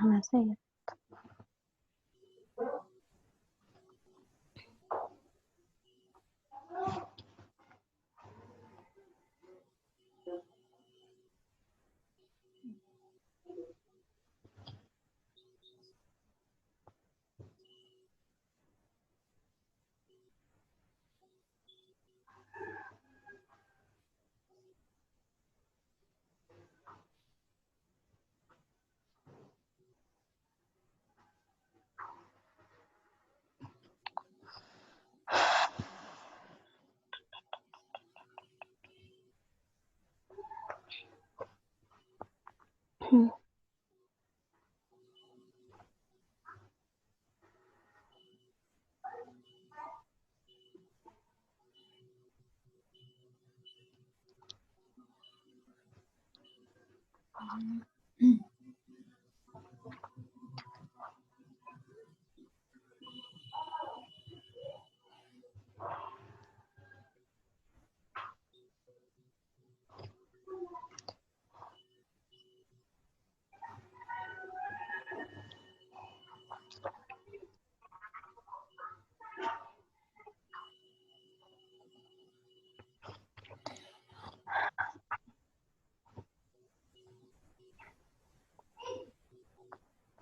حماسية.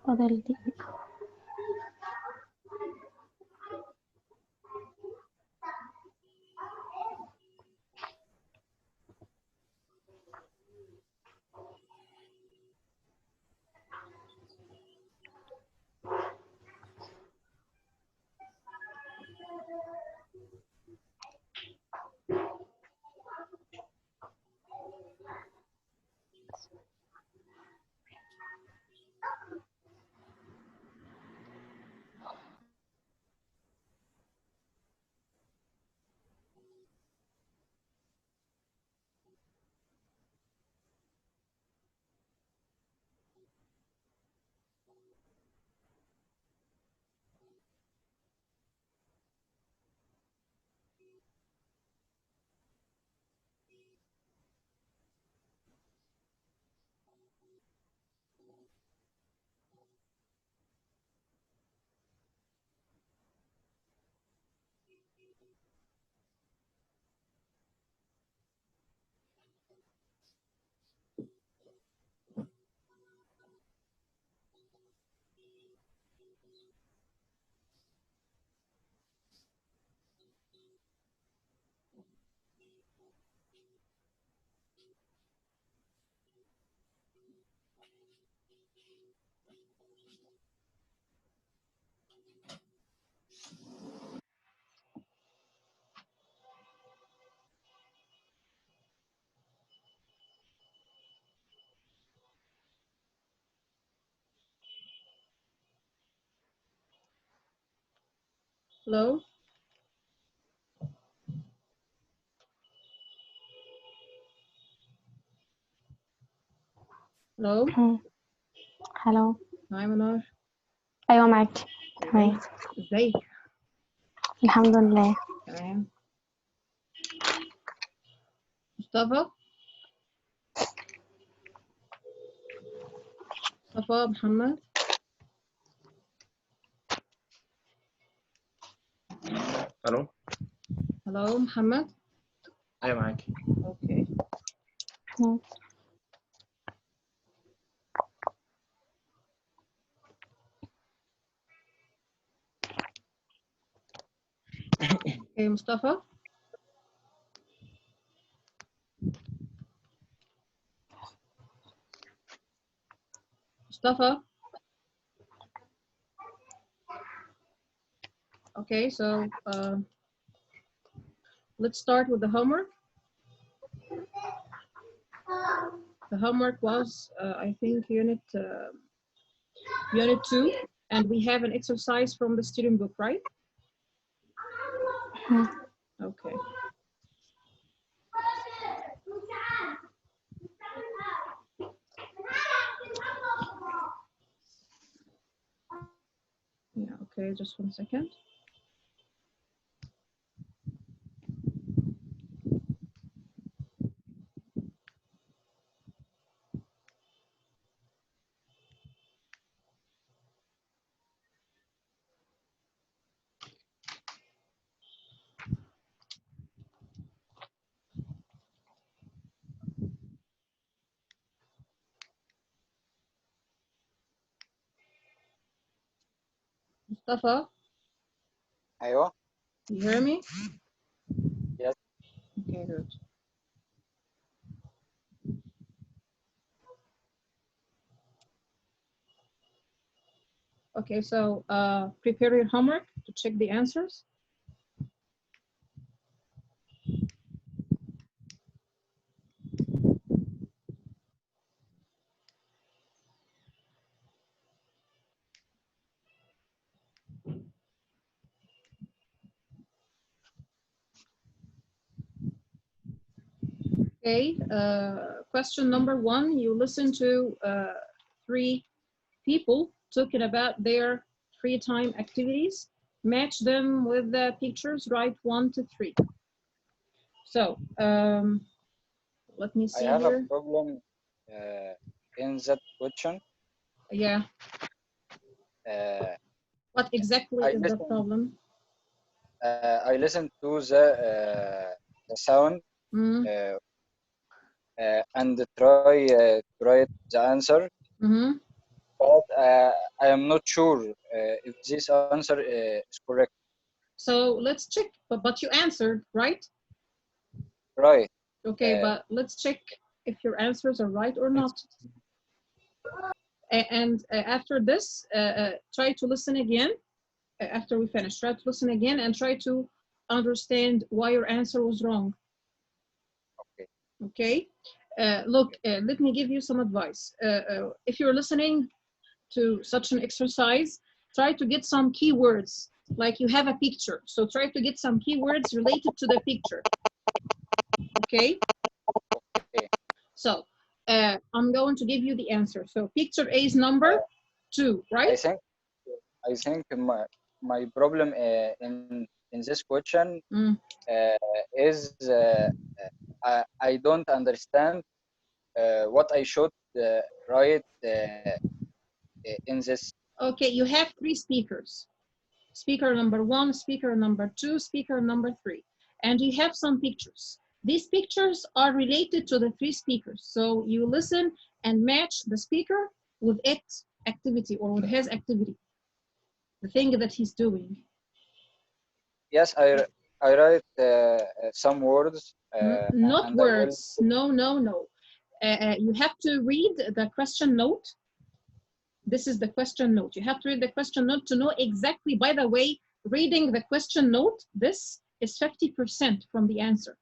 فاضل دي. Hello? Hello? هلو. هاي منار. أيوة معاك. تمام. ازيك؟ الحمد لله. تمام. مصطفى؟ مصطفى محمد؟ الو. هلو محمد؟ ايوه معاكي. اوكي. اوكي مصطفى؟ مصطفى؟ Okay, so let's start with the homework. The homework was, I think, unit 2, and we have an exercise from the student book, right? Okay. Yeah, okay, just 1 second. Mustafa, أيوه. you hear me? Yes. Okay, good. Okay, so prepare your homework to check the answers. Okay, question number 1, you listen to 3 people talking about their free time activities, match them with the pictures, write 1 to 3. So let me see I have here. a problem in that question. Yeah, Uh, what exactly is the problem? I listen to the sound Mm. and try to write the answer, Mm-hmm. but I am not sure if this answer is correct. So let's check, but you answered, right? Right. Okay, but let's check if your answers are right or not. And after this, try to listen again. After we finish, try to listen again and try to understand why your answer was wrong. Okay. Okay. Look, let me give you some advice. If you're listening to such an exercise, try to get some keywords. Like you have a picture, so try to get some keywords related to the picture. Okay. Okay. So I'm going to give you the answer. So picture A is number 2, right? I think my problem in this question is I don't understand what I should write in this. Okay, you have 3 speakers. Speaker number 1, speaker number 2, speaker number 3. And you have some pictures. These pictures are related to the 3 speakers. So you listen and match the speaker with its activity or with his activity, the thing that he's doing. Yes, I write some words. Not and words. No. You have to read the question note. This is the question note. You have to read the question note to know exactly, by the way, reading the question note, this is 50% from the answer.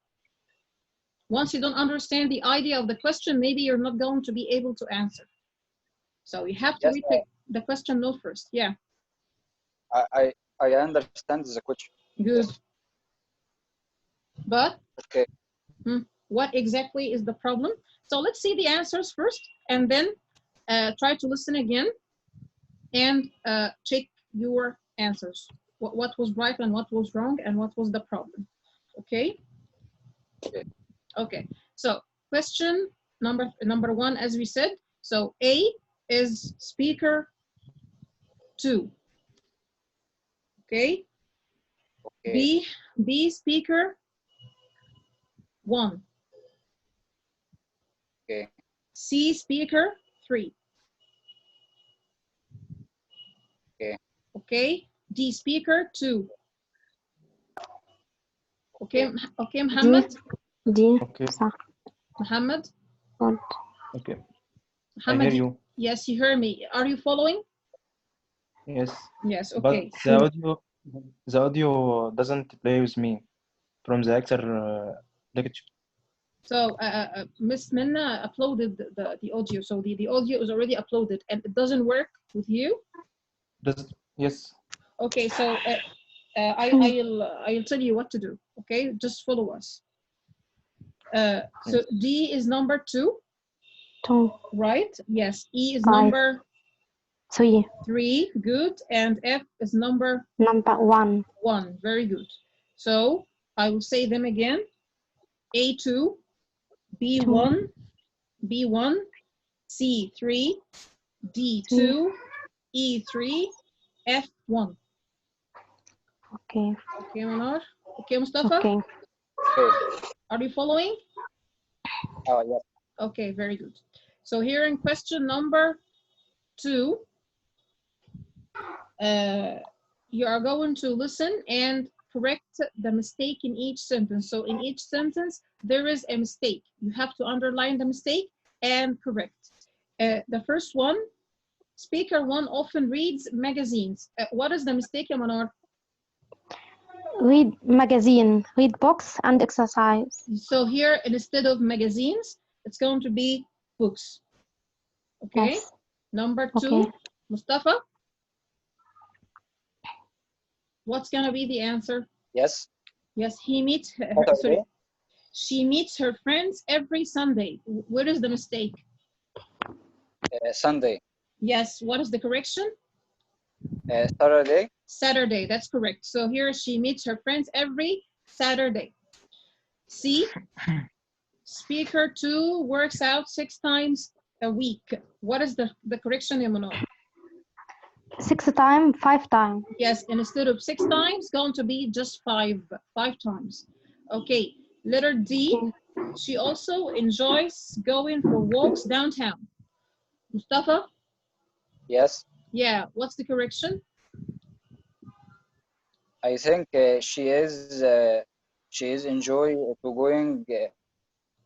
Once you don't understand the idea of the question, maybe you're not going to be able to answer. So you have to read the question note first. Yeah. I understand the question. Good. Yes. But okay. What exactly is the problem? So let's see the answers first, and then try to listen again and check your answers. What was right and what was wrong and what was the problem. Okay? Okay. So question number 1, as we said. So A is speaker 2. Okay? B speaker 1. Okay. C speaker 3. Okay. Okay. D speaker 2. Okay. Okay, Muhammad. D. Okay. Muhammad. Okay. Muhammad, I hear you. Yes, you hear me. Are you following? Yes. Yes. Okay. But the audio doesn't play with me from the actor lecture. So Miss Minna uploaded the audio. So the audio is already uploaded and it doesn't work with you. Yes. Okay, so I'll tell you what to do. Okay, just follow us. So D is number 2. 2. Right? Yes. E is 5. number 3. 3. Good. And F is number Number 1. 1. Very good. So I will say them again. A2, B1, B1, C3, D2, E3, F1. Okay. Okay, Manar. Okay, Mustafa. Okay. Okay. Are you following? Oh, yeah. Okay, very good. So here in question number 2, you are going to listen and correct the mistake in each sentence. So in each sentence, there is a mistake. You have to underline the mistake and correct. The first one, speaker 1 often reads magazines. What is the mistake, Manar? Read magazine, read books and exercise. So here, instead of magazines, it's going to be books. Okay. Yes. Number 2, Okay. Mustafa. What's going to be the answer? Yes. Yes, he meets her, sorry. She meets her friends every Sunday. What is the mistake? Sunday. Yes, what is the correction? Saturday. Saturday, that's correct. So here she meets her friends every Saturday. C, speaker 2 works out 6 times a week. What is the correction, Yamanor? 6 times, 5 times. Yes, and instead of 6 times, going to be just 5 times. Okay, letter D, Okay. she also enjoys going for walks downtown. Mustafa? Yes. Yeah, what's the correction? I think she is enjoy to going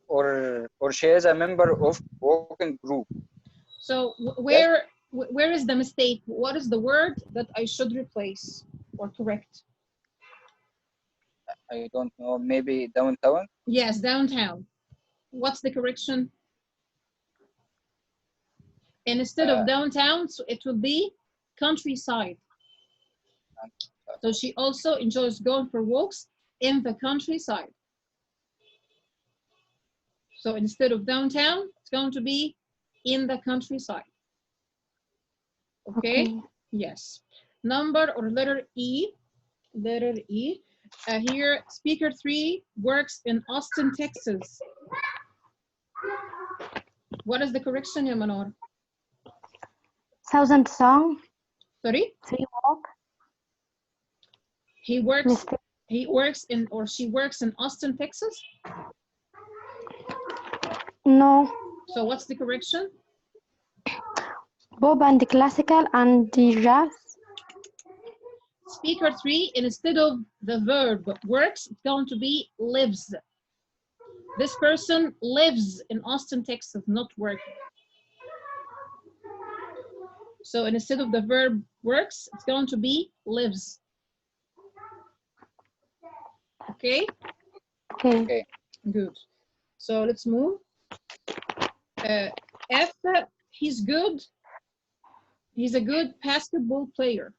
or she is a member of walking group. So where is the mistake? What is the word that I should replace or correct? I don't know, maybe downtown. Yes, downtown. What's the correction? And instead of downtown, so it will be countryside. So she also enjoys going for walks in the countryside. So instead of downtown, it's going to be in the countryside. Okay? Yes. Number or letter E. Letter E. Here, speaker 3 works in Austin, Texas. What is the correction, Yamanor? Thousand song. Sorry? 3 walk. He works Mistake. in, or she works in Austin, Texas? No. So what's the correction? Bob and classical and jazz. Speaker 3, instead of the verb works, it's going to be lives. This person lives in Austin, Texas, not working. So instead of the verb works, it's going to be lives. Okay? Okay. Good. So let's move. F, he's good. He's a good basketball player.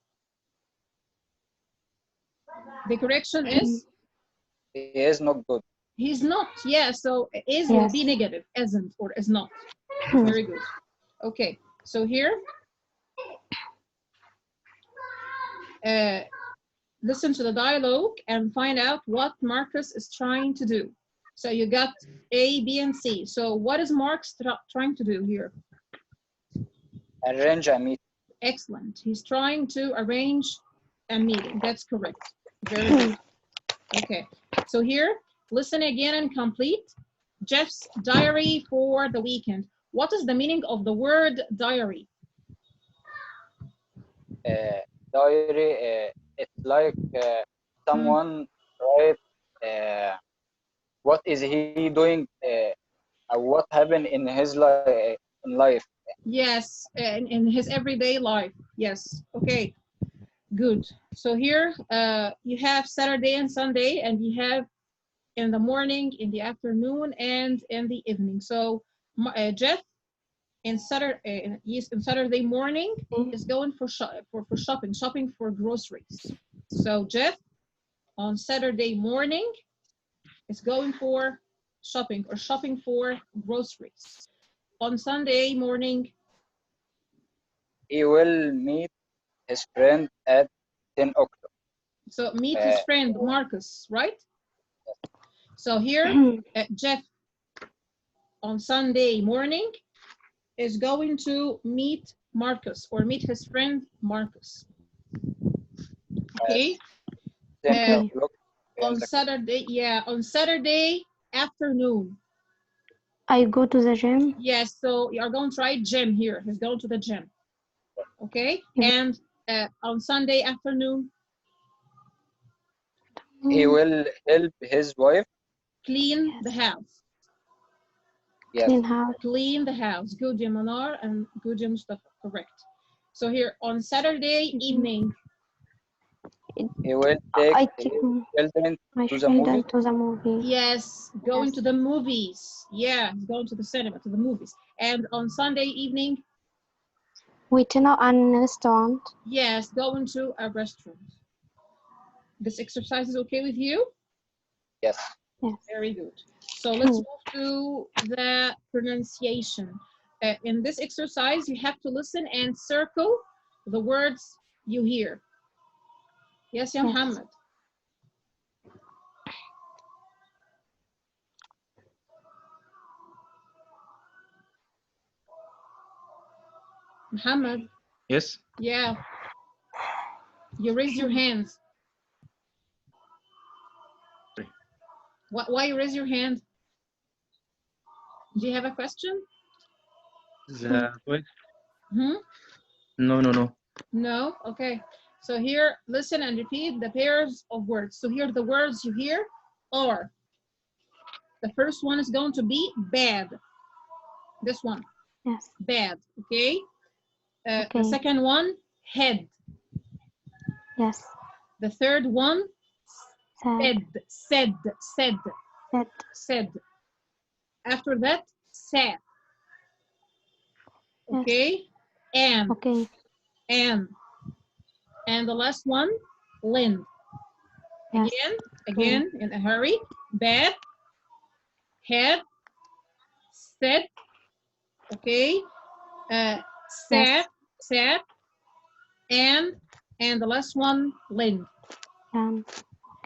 The correction is? He is not good. He's not. Yeah, so is will be negative, isn't or is not. Very good. Okay, so here, listen to the dialogue and find out what Marcus is trying to do. So you got A, B, and C. So what is Marcus trying to do here? Arrange a meeting. Excellent. He's trying to arrange a meeting. That's correct. Very good. Okay. So here, listen again and complete. Jeff's diary for the weekend. What is the meaning of the word diary? Diary, it's like someone write what is he doing, what happened in his life. Yes, in his everyday life. Yes. Okay. Good. So here you have Saturday and Sunday, and you have in the morning, in the afternoon, and in the evening. So Jeff in Saturday morning is going for shopping for groceries. So Jeff on Saturday morning is going for shopping for groceries. On Sunday morning, he will meet his friend at 10 o'clock. so meet his friend Marcus, right? So here, Jeff on Sunday morning is going to meet Marcus or meet his friend Marcus. Okay. 10 o'clock. On Saturday, on Saturday afternoon. I go to the gym. Yes, so you are going to write gym here. He's going to the gym. Okay. And on Sunday afternoon, he will help his wife clean the house. Yes. Clean the house. Good, ya Manar, and good, ya Mustafa. Correct. So here on Saturday evening, he will take his children to the movie. Yes, going to the movies. Yeah, he's going to the cinema, to the movies. And on Sunday evening, we turn out a restaurant. Yes, going to a restaurant. This exercise is okay with you? Yes. Very good. So let's move to the pronunciation. In this exercise, you have to listen and circle the words you hear. Yes, ya Muhammad. Muhammad. Yes. Yeah. You raised your hands. Why you raise your hand? Do you have a question? The Hmm? No. No? Okay. So here, listen and repeat the pairs of words. So here the words you hear are, the first one is going to be bad. This one. Yes. Bad. Okay? The second one, head. Yes. The third one, said. After that, sad. Okay? And. Okay. And the last one, Lynn. Yes. Again, in a hurry. Bad, head, said, okay, sad, and the last one, Lynn.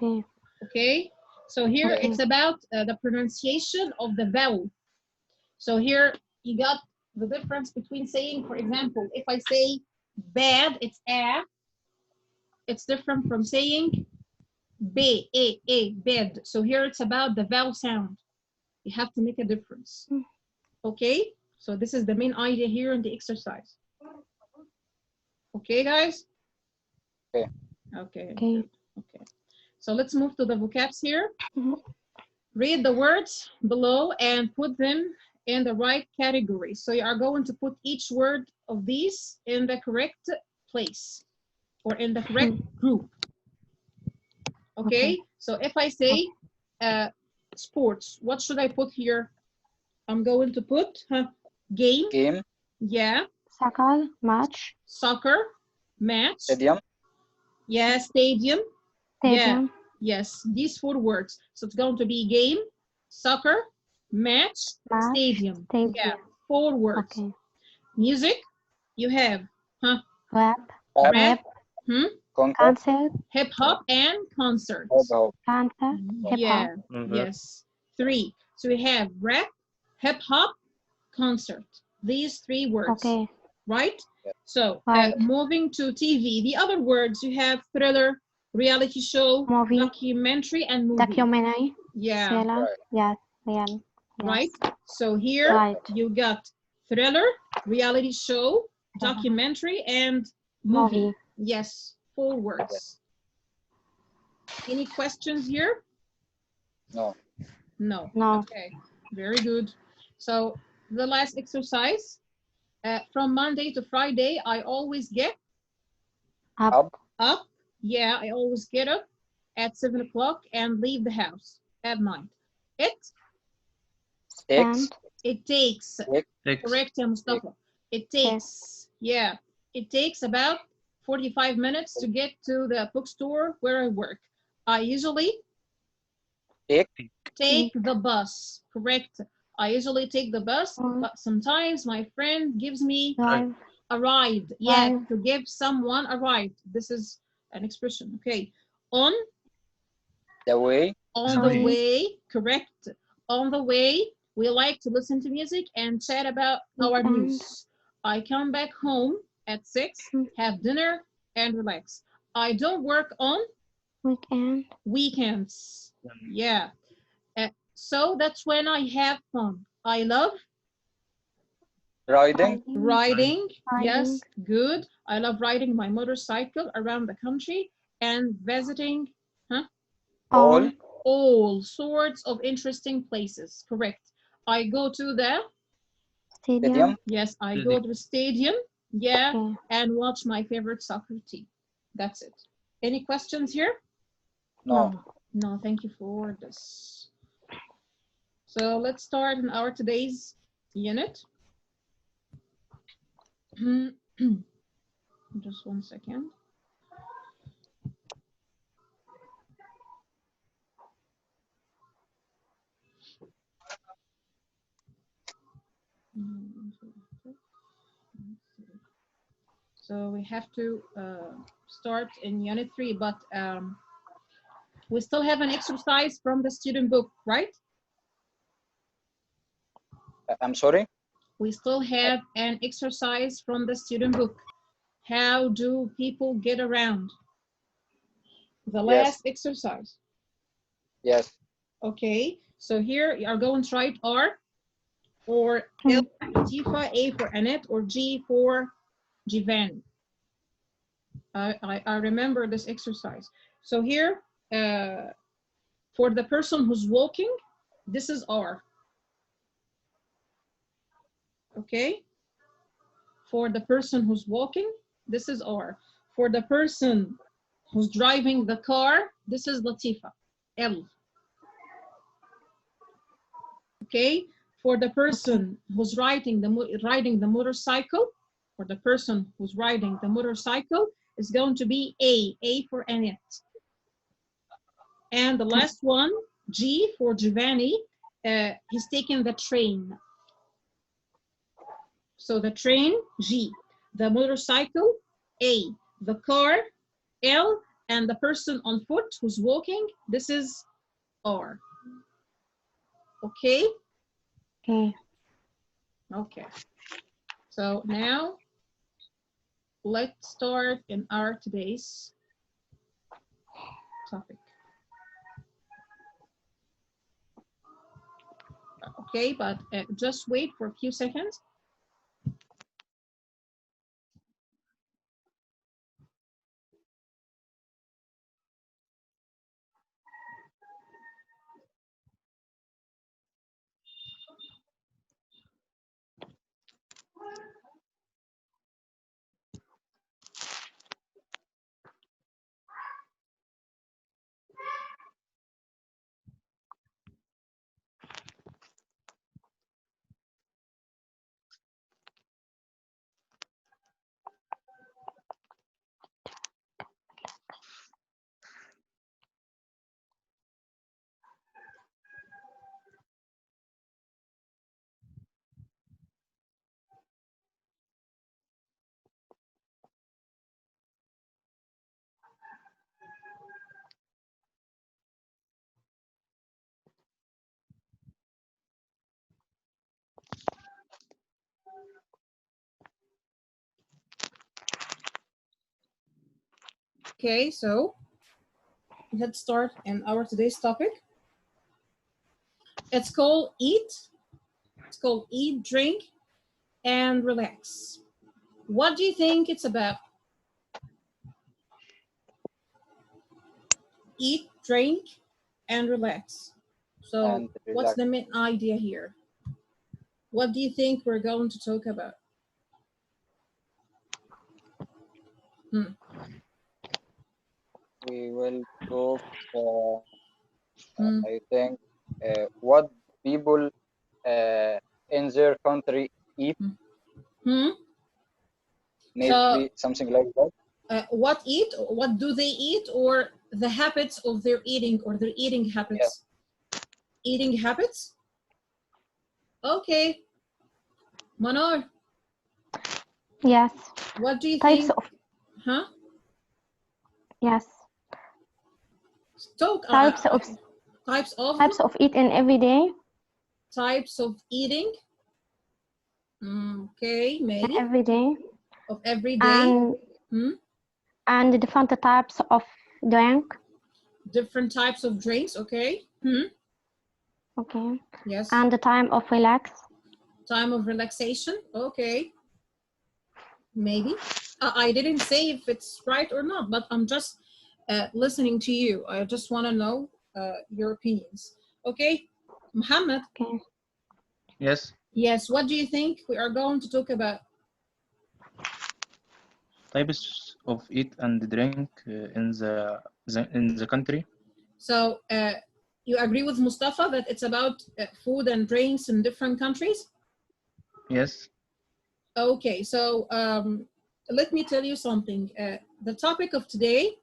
Okay, so here it's about the pronunciation of the vowel. So here you got the difference between saying, for example, if I say bad, it's a. It's different from saying b, a, bed. So here it's about the vowel sound. You have to make a difference. Okay, so this is the main idea here in the exercise. Okay, guys? Okay. So let's move to the vocabs here. Read the words below and put them in the right category. So you are going to put each word of these in the correct place or in the correct group. Okay, so if I say sports, what should I put here? I'm going to put game. Yeah. Soccer, match. Stadium. Yeah, stadium. Yeah. Yes, these 4 words. So it's going to be game, soccer, match, stadium. Yeah, 4 words. Music, you have rap, concert, hip hop, and concerts. Yeah. Yes. 3. So we have rap, hip hop, concert. These 3 words. Right? So moving to TV, the other words you have thriller, reality show, documentary, and movie. Yeah. Right? So here you got thriller, reality show, documentary, and movie. Yes, 4 words. Any questions here? No. Okay, very good. So the last exercise, from Monday to Friday, I always get up. Yeah, I always get up at 7 o'clock and leave the house at night. It X, takes. X. Correct, ya Mustafa. It takes, yeah, it takes about 45 minutes to get to the bookstore where I work. I usually take the bus. Correct. I usually take the bus, but sometimes my friend gives me a ride. Yeah, to give someone a ride. This is an expression. Okay. On the way, the way, correct. On the way, we like to listen to music and chat about our news. I come back home at 6, have dinner, and relax. I don't work on weekends. Yeah. So that's when I have fun. I love riding, riding. Yes, good. I love riding my motorcycle around the country and visiting all sorts of interesting places. Correct. I go to the stadium, yes, I go to the stadium. Yeah, and watch my favorite soccer team. That's it. Any questions here? no. No, thank you for this. So let's start in our today's unit. Just 1 second. So we have to start in unit 3, but we still have an exercise from the student book, right? I'm sorry? We still have an exercise from the student book. How do people get around? The last exercise. Yes. Okay, so here you are going to write R or L for Tifa, A for Annette, or G for Jivan. I remember this exercise. So here, for the person who's walking, this is R. Okay? For the person who's walking, this is R. For the person who's driving the car, this is Latifa, L. Okay? For the person who's riding the motorcycle, for the person who's riding the motorcycle, is going to be A for Annette. And the last one, G for Giovanni, he's taking the train. So the train, G. The motorcycle, A. The car, L. And the person on foot who's walking, this is R. Okay? Okay. So now, let's start in our today's topic. Okay, but just wait for a few seconds. Okay, so let's start in our today's topic. It's called eat. It's called eat, drink, and relax. What do you think it's about? Eat, drink, and relax. So And what's relax. the main idea here? What do you think we're going to talk about? We will talk I think what people in their country eat, Hmm? maybe something like that. What eat? What do they eat, or the habits of their eating, or their eating habits? Eating habits. Okay, Manar, Yes. what do you Types think? of Huh? yes. Talk. Types of Types of types of eating every day. types of eating. Okay, maybe Every day. of every day. And different types of drink. Different types of drinks. Okay. Okay. Yes. And the time of relax. Time of relaxation. Okay. Maybe. I didn't say if it's right or not, but I'm just listening to you. I just want to know your opinions. Okay, Muhammad. Okay. Yes. Yes. What do you think we are going to talk about? Types of eat and drink in the country. So you agree with Mustafa that it's about food and drinks in different countries? Yes. Okay. So let me tell you something. The topic of today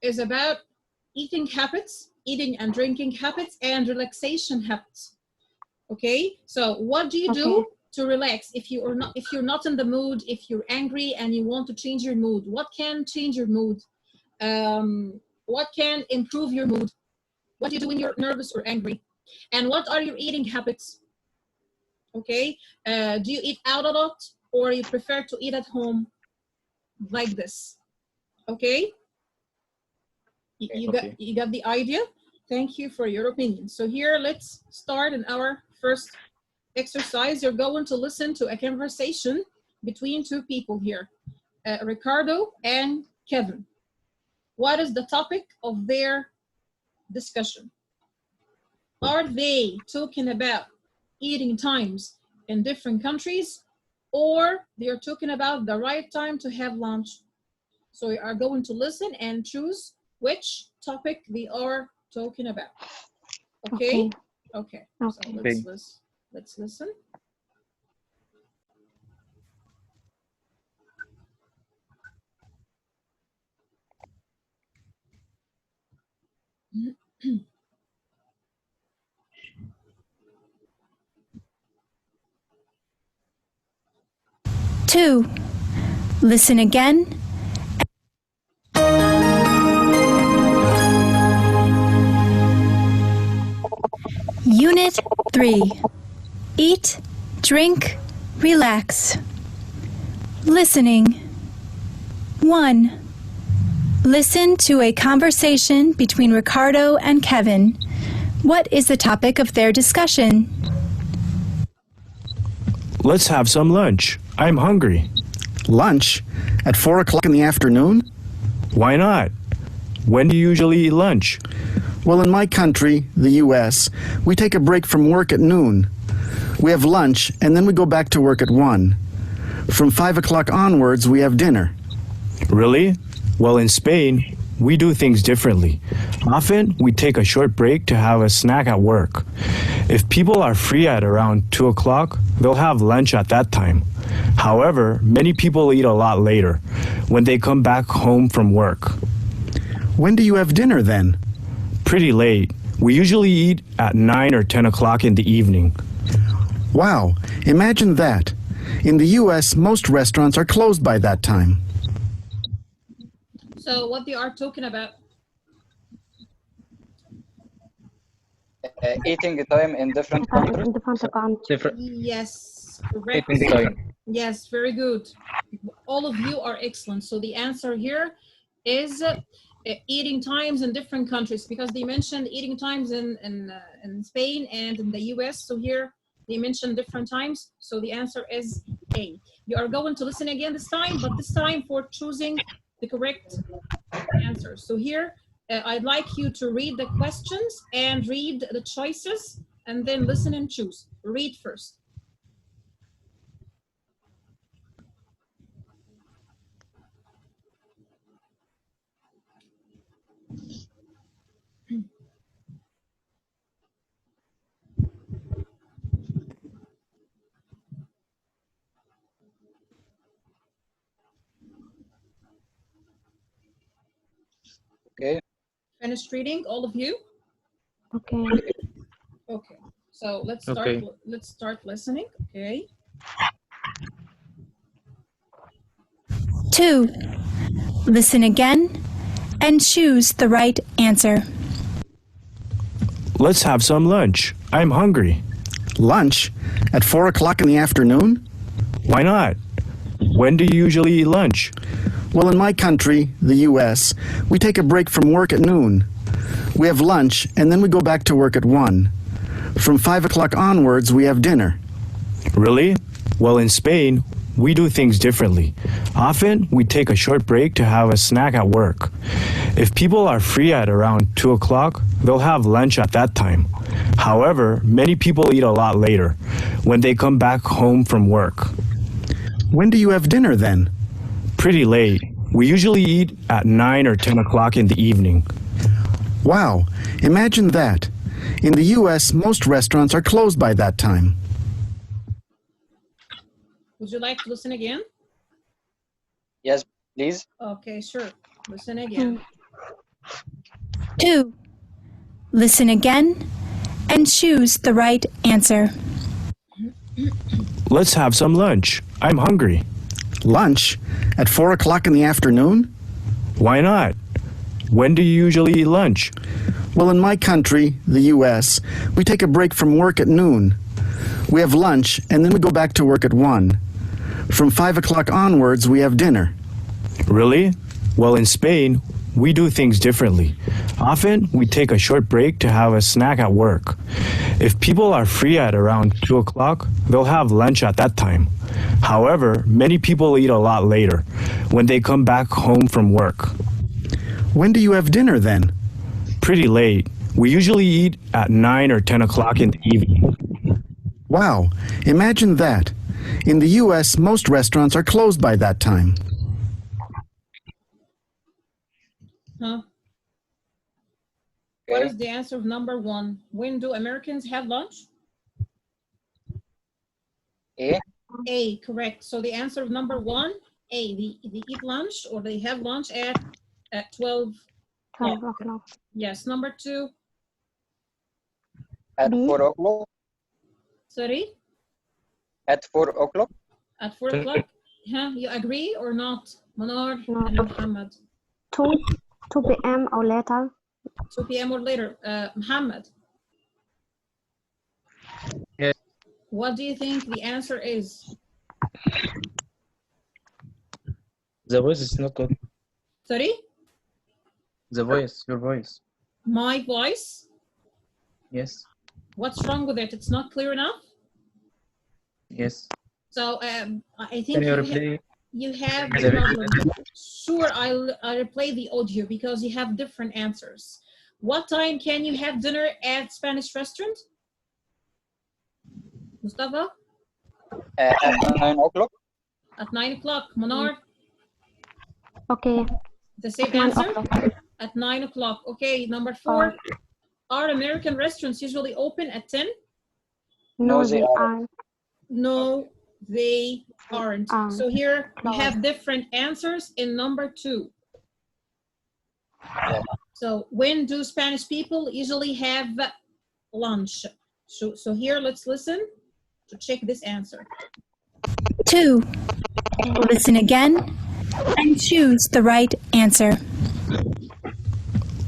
is about eating habits, eating and drinking habits, and relaxation habits. Okay, so what do you do to relax if you're not in the mood, if you're angry and you want to change your mood? What can change your mood? What can improve your mood? What do you do when you're nervous or angry? And what are your eating habits? Okay, do you eat out a lot, or you prefer to eat at home like this? Okay, you got the idea. Thank you for your opinion. So here, let's start in our first exercise. You're going to listen to a conversation between two people here, Ricardo and Kevin. What is the topic of their discussion? Are they talking about eating times in different countries, or they are talking about the right time to have lunch? So we are going to listen and choose which topic they are talking about. Okay? Okay. So let's listen. Two. Listen again. Unit 3. Eat, drink, relax. Listening. 1. Listen to a conversation between Ricardo and Kevin. What is the topic of their discussion? Let's have some lunch. I'm hungry. Lunch? At 4 o'clock in the afternoon? Why not? When do you usually eat lunch? Well, in my country, the U.S., we take a break from work at noon. We have lunch, and then we go back to work at 1. From 5 o'clock onwards, we have dinner. Really? Well, in Spain, we do things differently. Often, we take a short break to have a snack at work. If people are free at around 2 o'clock, they'll have lunch at that time. However, many people eat a lot later, when they come back home from work. When do you have dinner then? Pretty late. We usually eat at 9 or 10 o'clock in the evening. Wow, imagine that. In the U.S., most restaurants are closed by that time. So what they are talking about? Eating time in different countries. Yes, correct. Yes, very good. All of you are excellent. So the answer here is eating times in different countries, because they mentioned eating times in Spain and in the US. So here they mentioned different times. So the answer is A. You are going to listen again this time, but this time for choosing the correct answer. So here I'd like you to read the questions and read the choices and then listen and choose. Read first. Okay. Finished reading, all of you? Okay. Okay. So let's start. Okay. Let's start listening. Okay. 2. Listen again and choose the right answer. Let's have some lunch. I'm hungry. Lunch? At 4 o'clock in the afternoon? Why not? When do you usually eat lunch? Well, in my country, the U.S., we take a break from work at noon. We have lunch, and then we go back to work at 1. From 5 o'clock onwards, we have dinner. Really? Well, in Spain, we do things differently. Often, we take a short break to have a snack at work. If people are free at around 2 o'clock, they'll have lunch at that time. However, many people eat a lot later, when they come back home from work. When do you have dinner then? Pretty late. We usually eat at 9 or 10 o'clock in the evening. Wow, imagine that. In the U.S., most restaurants are closed by that time. Would you like to listen again? Yes, please. Okay, sure. Listen again. 2. Listen again and choose the right answer. Let's have some lunch. I'm hungry. Lunch? At 4 o'clock in the afternoon? Why not? When do you usually eat lunch? Well, in my country, the U.S., we take a break from work at noon. We have lunch, and then we go back to work at 1. From 5 o'clock onwards, we have dinner. Really? Well, in Spain, we do things differently. Often, we take a short break to have a snack at work. If people are free at around 2 o'clock, they'll have lunch at that time. However, many people eat a lot later, when they come back home from work. When do you have dinner then? Pretty late. We usually eat at 9 or 10 o'clock in the evening. Wow, imagine that. In the U.S., most restaurants are closed by that time. Huh? What Okay. is the answer of number 1? When do Americans have lunch? A. A, correct. So the answer of number 1, A, they eat lunch or they have lunch at 12 12 o'clock. o'clock. Yes, number 2, At B. 4 o'clock. sorry, At 4 o'clock. at 4 o'clock. Huh? You agree or not? Manar No. and Muhammad. 2 p.m. or later. 2 p.m. or later. Muhammad. Yes. What do you think the answer is? The voice is not good. Sorry? The voice, your voice. My voice? Yes. What's wrong with it? It's not clear enough? Yes. So I think Can you replay? you have The a video. problem. Sure, I'll replay the audio because you have different answers. What time can you have dinner at Spanish restaurant? Mustafa? At 9 o'clock. At 9 o'clock. Manar? Okay. The same 9 answer? o'clock. At 9 o'clock. Okay, number 4. Are American restaurants usually open at 10? No, they they aren't. aren't. No, they aren't. So here we have different answers in number 2. Yeah. So when do Spanish people usually have lunch? So here let's listen to check this answer. 2. Listen again and choose the right answer.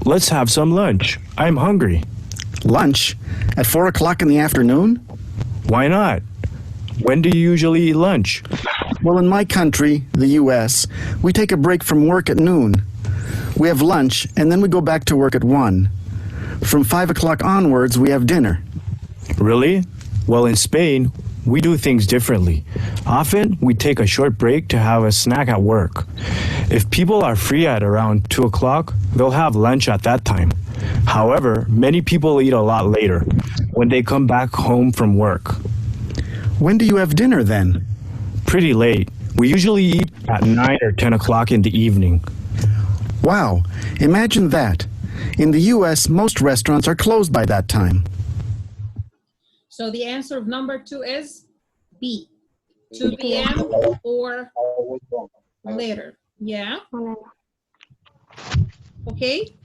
Let's have some lunch. I'm hungry. Lunch? At 4 o'clock in the afternoon? Why not? When do you usually eat lunch? Well, in my country, the U.S., we take a break from work at noon. We have lunch, and then we go back to work at 1. From 5 o'clock onwards, we have dinner. Really? Well, in Spain, we do things differently. Often, we take a short break to have a snack at work. If people are free at around 2 o'clock, they'll have lunch at that time. However, many people eat a lot later, when they come back home from work. When do you have dinner then? Pretty late. We usually eat at 9 or 10 o'clock in the evening. Wow, imagine that. In the U.S., most restaurants are closed by that time. So the answer of number 2 is B, 2 p.m. or later. Yeah. Okay?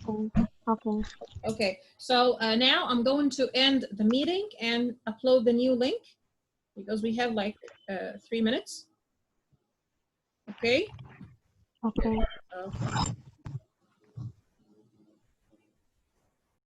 Okay. Okay, so now I'm going to end the meeting and upload the new link because we have like 3 minutes. Okay? Okay. Okay.